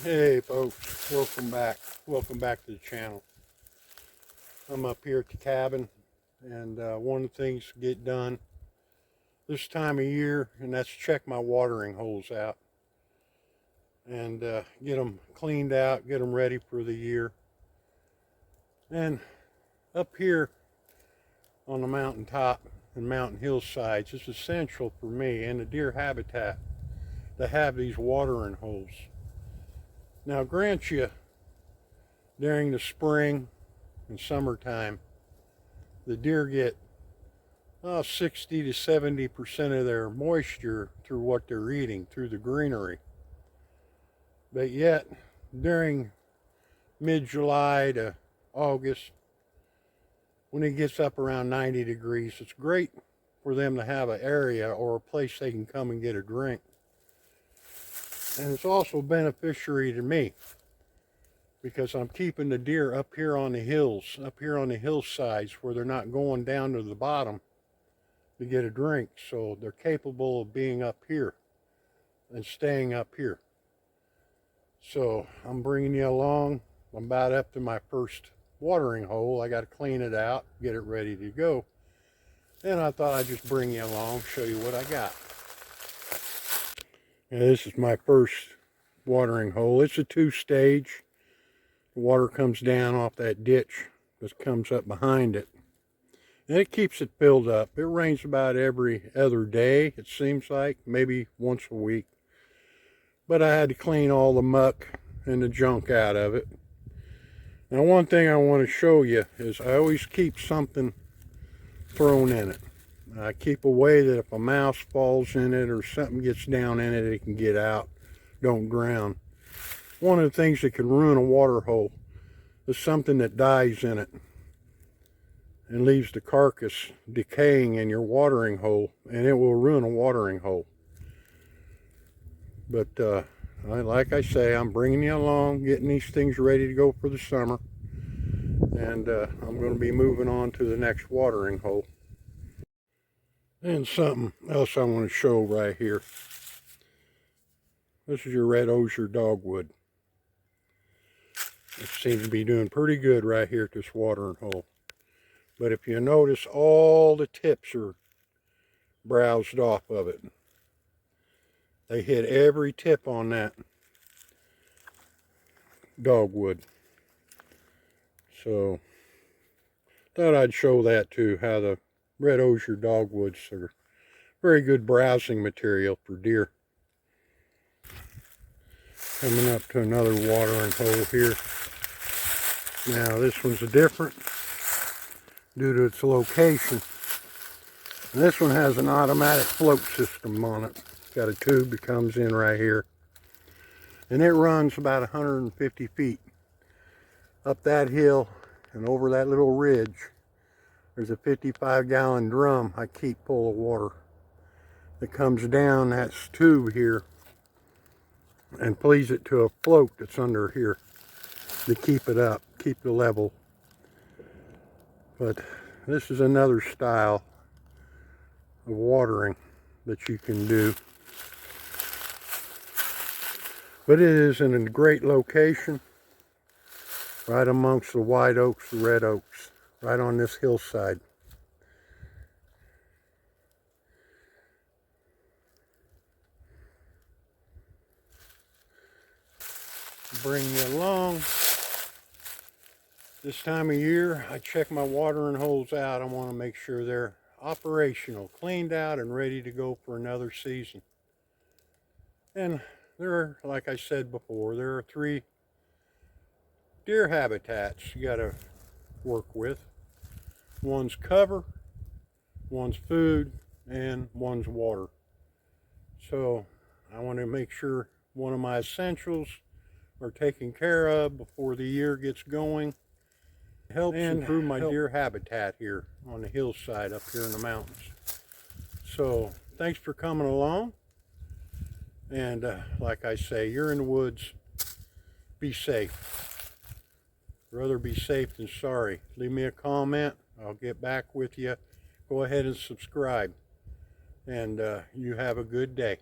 Hey folks, welcome back. Welcome back to the channel. I'm up here at the cabin, and one of the things to get done this time of year, and that's check my watering holes out and get them cleaned out, get them ready for the year. And up here on the mountaintop and mountain hillsides, it's essential for me and the deer habitat to have these watering holes. Now, grant you, during the spring and summertime, the deer get 60 to 70% of their moisture through what they're eating, through the greenery. But yet, during mid-July to August, when it gets up around 90 degrees, it's great for them to have an area or a place they can come and get a drink. And it's also beneficiary to me because I'm keeping the deer up here on the hills, up here on the hillsides where they're not going down to the bottom to get a drink. So they're capable of being up here and staying up here. So I'm bringing you along. I'm about up to my first watering hole. I got to clean it out, get it ready to go. And I thought I'd just bring you along, show you what I got. Now, this is my first watering hole. It's a two-stage. The water comes down off that ditch that comes up behind it. And it keeps it filled up. It rains about every other day, it seems like, maybe once a week. But I had to clean all the muck and the junk out of it. Now, one thing I want to show you is I always keep something thrown in it. I keep a way that if a mouse falls in it or something gets down in it, it can get out, don't drown. One of the things that can ruin a water hole is something that dies in it and leaves the carcass decaying in your watering hole, and it will ruin a watering hole. But like I say, I'm bringing you along, getting these things ready to go for the summer, and I'm going to be moving on to the next watering hole. And something else I want to show right here. This is your red osier dogwood. It seems to be doing pretty good right here at this watering hole. But if you notice, all the tips are browsed off of it. They hit every tip on that dogwood. So, thought I'd show that too, how the red osier dogwoods are very good browsing material for deer. Coming up to another watering hole here. Now this one's different due to its location. And this one has an automatic float system on it. Got a tube that comes in right here. And it runs about 150 feet up that hill and over that little ridge. There's a 55-gallon drum I keep full of water that comes down that tube here and feeds it to a float that's under here to keep it up, keep the level. But this is another style of watering that you can do. But it is in a great location, right amongst the white oaks, the red oaks, right on this hillside. Bring you along. This time of year, I check my watering holes out. I want to make sure they're operational, cleaned out, and ready to go for another season. And there are, like I said before, there are 3 deer habitats you got to work with. One's cover, one's food, and one's water. So I want to make sure one of my essentials are taken care of before the year gets going. It helps improve my deer habitat here on the hillside up here in the mountains. So thanks for coming along. And like I say, you're in the woods, be safe. Rather be safe than sorry. Leave me a comment. I'll get back with you. Go ahead and subscribe. And you have a good day.